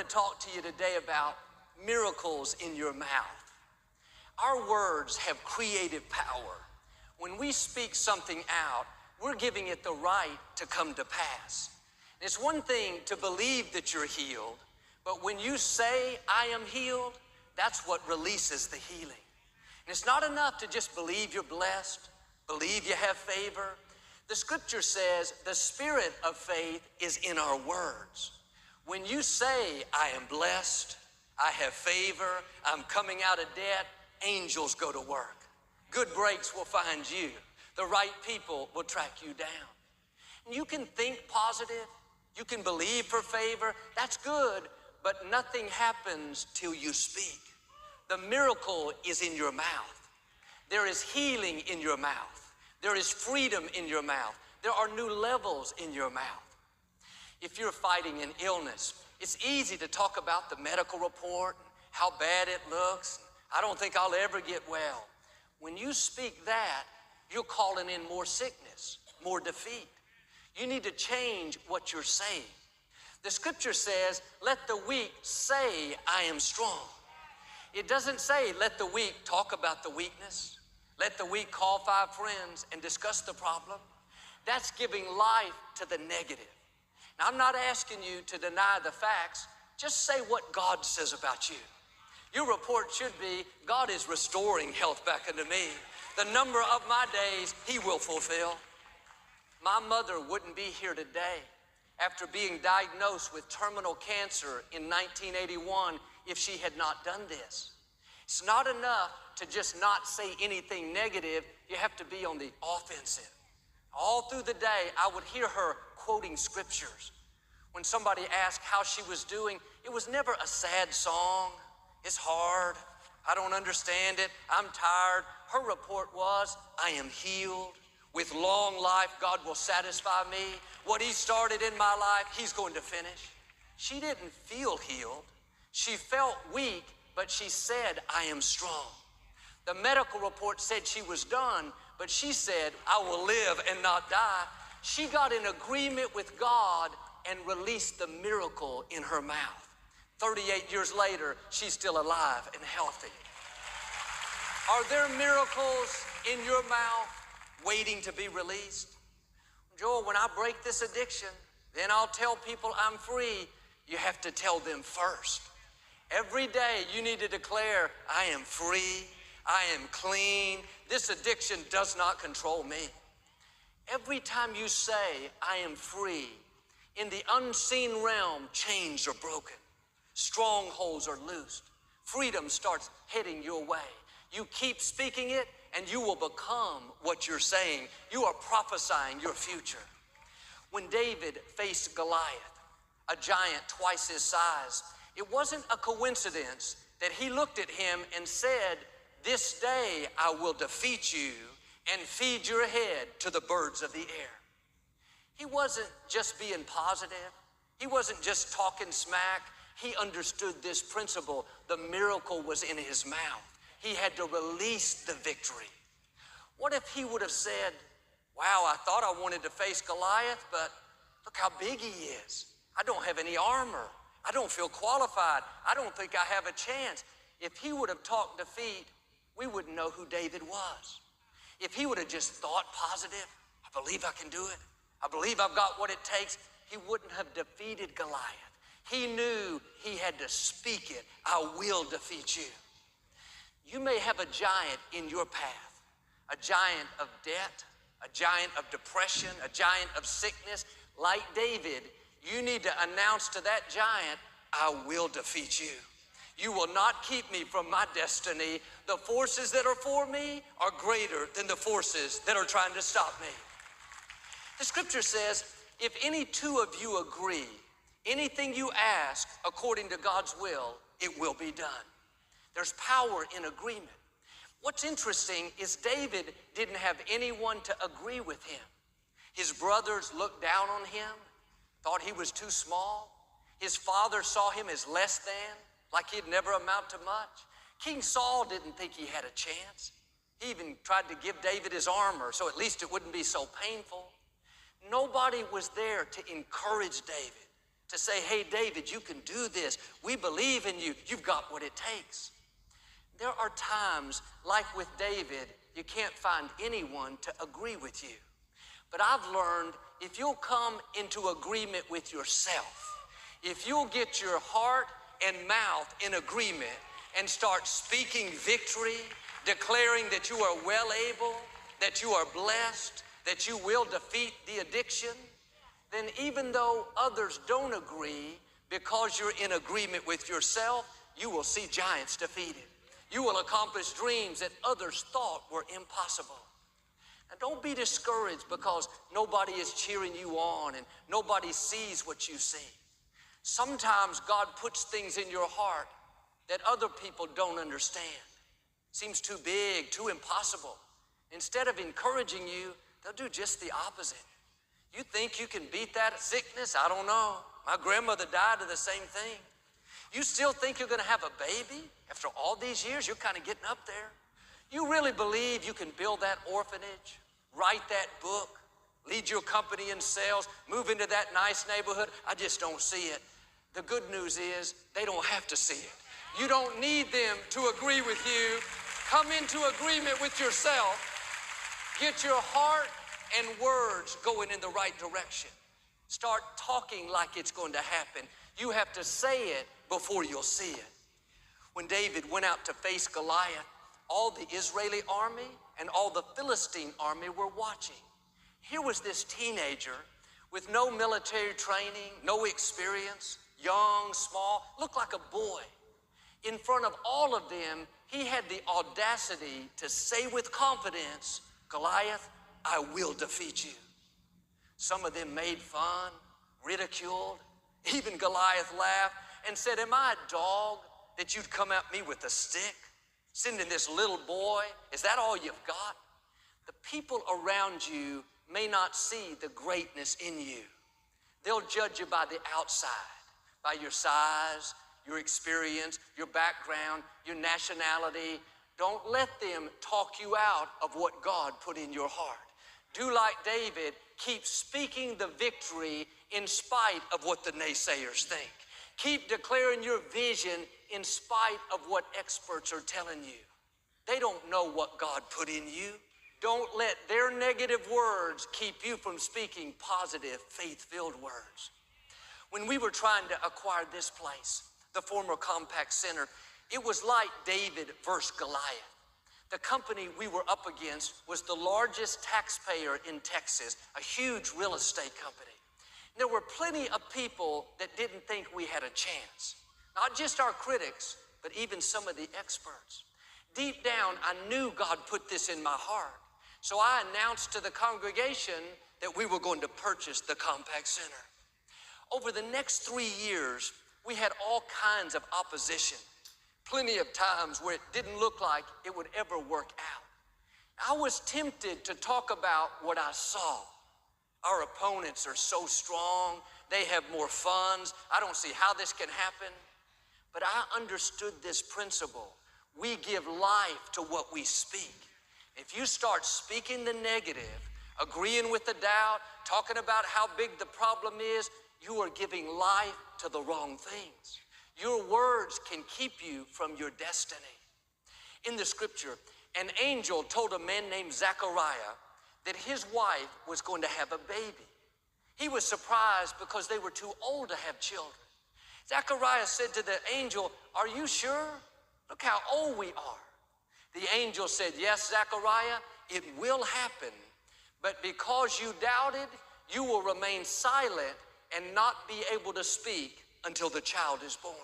want to talk to you today about miracles in your mouth. Our words have creative power. When we speak something out, we're giving it the right to come to pass. It's one thing to believe that you're healed, but when you say, I am healed, that's what releases the healing. And it's not enough to just believe you're blessed, believe you have favor. The scripture says the spirit of faith is in our words. When you say, I am blessed, I have favor, I'm coming out of debt, angels go to work. Good breaks will find you. The right people will track you down. And you can think positive, you can believe for favor, that's good, but nothing happens till you speak. The miracle is in your mouth. There is healing in your mouth. There is freedom in your mouth. There are new levels in your mouth. If you're fighting an illness, it's easy to talk about the medical report, how bad it looks. I don't think I'll ever get well. When you speak that, you're calling in more sickness, more defeat. You need to change what you're saying. The scripture says, let the weak say, I am strong. It doesn't say, let the weak talk about the weakness. Let the weak call 5 friends and discuss the problem. That's giving life to the negative. Now, I'm not asking you to deny the facts. Just say what God says about you. Your report should be, God is restoring health back into me. The number of my days, He will fulfill. My mother wouldn't be here today after being diagnosed with terminal cancer in 1981 if she had not done this. It's not enough to just not say anything negative. You have to be on the offensive. All through the day, I would hear her quoting scriptures. When somebody asked how she was doing, it was never a sad song. It's hard. I don't understand it. I'm tired. Her report was, I am healed. With long life, God will satisfy me. What He started in my life, He's going to finish. She didn't feel healed. She felt weak, but she said, I am strong. The medical report said she was done, but she said, I will live and not die. She got in agreement with God and released the miracle in her mouth. 38 years later, she's still alive and healthy. Are there miracles in your mouth waiting to be released? Joel, when I break this addiction, then I'll tell people I'm free. You have to tell them first. Every day you need to declare, I am free, I am clean. This addiction does not control me. Every time you say, I am free, in the unseen realm, chains are broken. Strongholds are loosed. Freedom starts heading your way. You keep speaking it, and you will become what you're saying. You are prophesying your future. When David faced Goliath, a giant twice his size, it wasn't a coincidence that he looked at him and said, this day I will defeat you and feed your head to the birds of the air. He wasn't just being positive. He wasn't just talking smack. He understood this principle. The miracle was in his mouth. He had to release the victory. What if he would have said, wow, I thought I wanted to face Goliath, but look how big he is. I don't have any armor. I don't feel qualified. I don't think I have a chance. If he would have talked defeat, we wouldn't know who David was. If he would have just thought positive, I believe I can do it. I believe I've got what it takes, he wouldn't have defeated Goliath. He knew he had to speak it. I will defeat you. You may have a giant in your path, a giant of debt, a giant of depression, a giant of sickness. Like David, you need to announce to that giant, I will defeat you. You will not keep me from my destiny. The forces that are for me are greater than the forces that are trying to stop me. The scripture says, if any two of you agree, anything you ask according to God's will, it will be done. There's power in agreement. What's interesting is David didn't have anyone to agree with him. His brothers looked down on him, thought he was too small. His father saw him as less than, like he'd never amount to much. King Saul didn't think he had a chance. He even tried to give David his armor, so at least it wouldn't be so painful. Nobody was there to encourage David, to say, hey, David, you can do this. We believe in you. You've got what it takes. There are times, like with David, you can't find anyone to agree with you. But I've learned if you'll come into agreement with yourself, if you'll get your heart and mouth in agreement and start speaking victory, declaring that you are well able, that you are blessed, that you will defeat the addiction, then even though others don't agree, because you're in agreement with yourself, you will see giants defeated. You will accomplish dreams that others thought were impossible. Now, don't be discouraged because nobody is cheering you on and nobody sees what you see. Sometimes God puts things in your heart that other people don't understand. Seems too big, too impossible. Instead of encouraging you, they'll do just the opposite. You think you can beat that sickness? I don't know. My grandmother died of the same thing. You still think you're gonna have a baby? After all these years, you're kind of getting up there. You really believe you can build that orphanage, write that book, lead your company in sales, move into that nice neighborhood? I just don't see it. The good news is they don't have to see it. You don't need them to agree with you. Come into agreement with yourself. Get your heart and words going in the right direction. Start talking like it's going to happen. You have to say it before you'll see it. When David went out to face Goliath, all the Israeli army and all the Philistine army were watching. Here was this teenager with no military training, no experience, young, small, looked like a boy. In front of all of them, he had the audacity to say with confidence, Goliath, I will defeat you. Some of them made fun, ridiculed. Even Goliath laughed and said, am I a dog that you'd come at me with a stick? Sending this little boy, is that all you've got? The people around you may not see the greatness in you. They'll judge you by the outside, by your size, your experience, your background, your nationality. Don't let them talk you out of what God put in your heart. Do like David, keep speaking the victory in spite of what the naysayers think. Keep declaring your vision in spite of what experts are telling you. They don't know what God put in you. Don't let their negative words keep you from speaking positive, faith-filled words. When we were trying to acquire this place, the former Compaq Center, it was like David versus Goliath. The company we were up against was the largest taxpayer in Texas, a huge real estate company. There were plenty of people that didn't think we had a chance. Not just our critics, but even some of the experts. Deep down, I knew God put this in my heart. So I announced to the congregation that we were going to purchase the Compaq Center. Over the next 3 years, we had all kinds of opposition. Plenty of times where it didn't look like it would ever work out. I was tempted to talk about what I saw. Our opponents are so strong. They have more funds. I don't see how this can happen. But I understood this principle. We give life to what we speak. If you start speaking the negative, agreeing with the doubt, talking about how big the problem is, you are giving life to the wrong things. Your words can keep you from your destiny. In the scripture, an angel told a man named Zechariah that his wife was going to have a baby. He was surprised because they were too old to have children. Zechariah said to the angel, are you sure? Look how old we are. The angel said, yes, Zechariah, it will happen. But because you doubted, you will remain silent and not be able to speak until the child is born.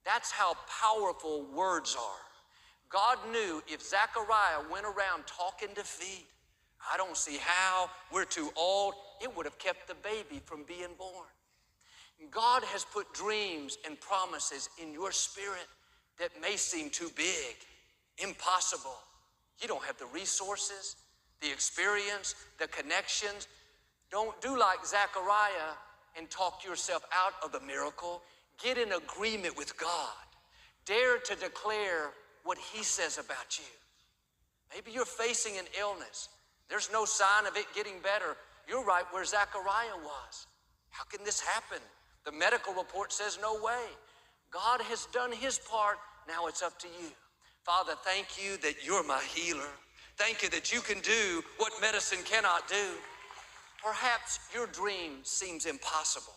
That's how powerful words are. God knew if Zechariah went around talking defeat, I don't see how, we're too old, it would have kept the baby from being born. God has put dreams and promises in your spirit that may seem too big, impossible. You don't have the resources, the experience, the connections. Don't do like Zechariah and talk yourself out of the miracle. Get in agreement with God. Dare to declare what He says about you. Maybe you're facing an illness. There's no sign of it getting better. You're right where Zechariah was. How can this happen? The medical report says no way. God has done his part. Now it's up to you. Father, thank you that you're my healer. Thank you that you can do what medicine cannot do. Perhaps your dream seems impossible.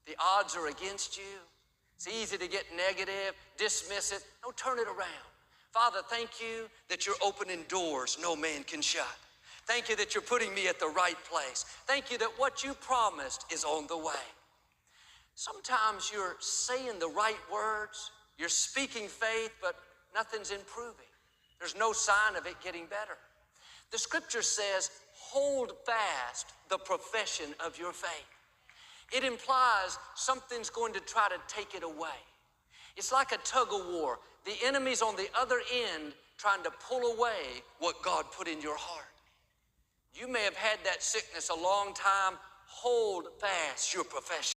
The odds are against you. It's easy to get negative, dismiss it. No, turn it around. Father, thank you that you're opening doors no man can shut. Thank you that you're putting me at the right place. Thank you that what you promised is on the way. Sometimes you're saying the right words, you're speaking faith, but nothing's improving. There's no sign of it getting better. The scripture says, hold fast the profession of your faith. It implies something's going to try to take it away. It's like a tug of war. The enemy's on the other end trying to pull away what God put in your heart. You may have had that sickness a long time. Hold fast your profession.